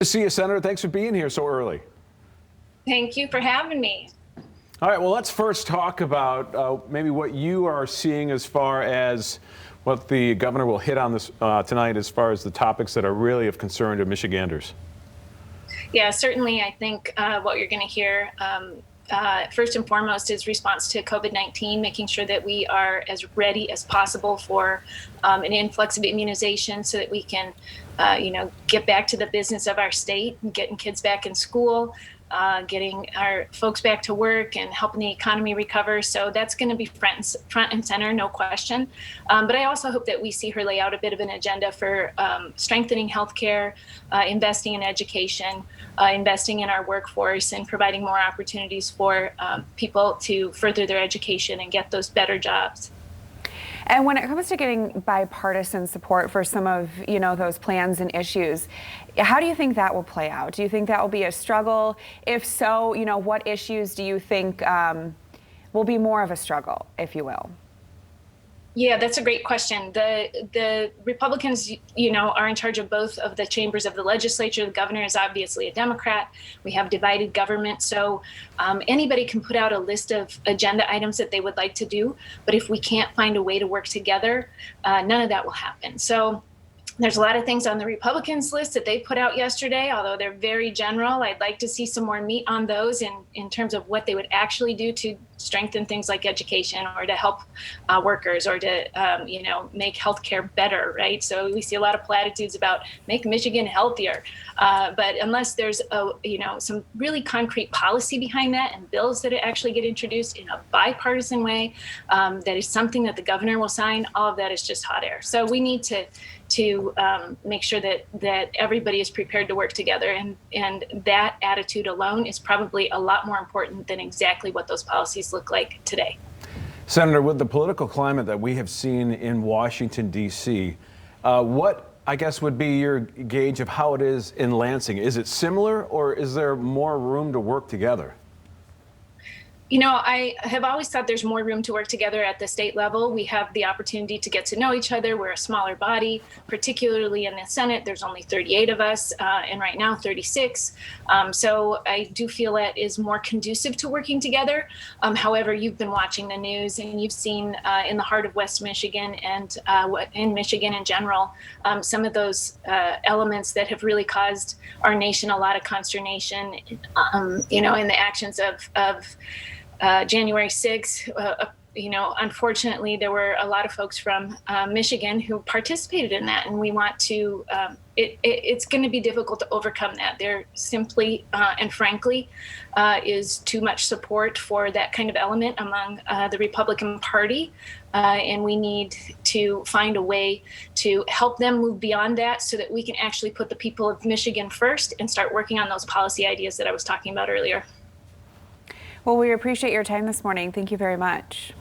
To see you, Senator. Thanks for being here so early. Thank you for having me. All right, well, let's first talk about maybe what you are seeing as far as what the governor will hit on this tonight as far as the topics that are really of concern to Michiganders. Yeah, certainly. I think what you're going to hear first and foremost is response to COVID-19, making sure that we are as ready as possible for an influx of immunization so that we can, get back to the business of our state and getting kids back in school, getting our folks back to work and helping the economy recover. So that's going to be front and center, no question. But I also hope that we see her lay out a bit of an agenda for strengthening healthcare, investing in education, investing in our workforce, and providing more opportunities for people to further their education and get those better jobs. And when it comes to getting bipartisan support for some of, those plans and issues, how do you think that will play out? Do you think that will be a struggle? If so, what issues do you think will be more of a struggle, if you will? Yeah, that's a great question. The Republicans, are in charge of both of the chambers of the legislature. The governor is obviously a Democrat. We have divided government. So anybody can put out a list of agenda items that they would like to do. But if we can't find a way to work together, none of that will happen. So there's a lot of things on the Republicans list that they put out yesterday, although they're very general. I'd like to see some more meat on those in terms of what they would actually do to strengthen things like education or to help workers or to, make healthcare better, right? So we see a lot of platitudes about make Michigan healthier. But unless there's, some really concrete policy behind that and bills that actually get introduced in a bipartisan way, that is something that the governor will sign, all of that is just hot air. So we need to make sure that everybody is prepared to work together. And that attitude alone is probably a lot more important than exactly what those policies look like today. Senator, with the political climate that we have seen in Washington, D.C., what I guess would be your gauge of how it is in Lansing? Is it similar, or is there more room to work together? I have always thought there's more room to work together at the state level. We have the opportunity to get to know each other. We're a smaller body, particularly in the Senate. There's only 38 of us, and right now 36. So I do feel that is more conducive to working together. However, you've been watching the news and you've seen in the heart of West Michigan and in Michigan in general, some of those elements that have really caused our nation a lot of consternation, in the actions of January 6th, unfortunately, there were a lot of folks from Michigan who participated in that, and we want to, it's going to be difficult to overcome that. There simply and frankly is too much support for that kind of element among the Republican Party, and we need to find a way to help them move beyond that so that we can actually put the people of Michigan first and start working on those policy ideas that I was talking about earlier. Well, we appreciate your time this morning. Thank you very much.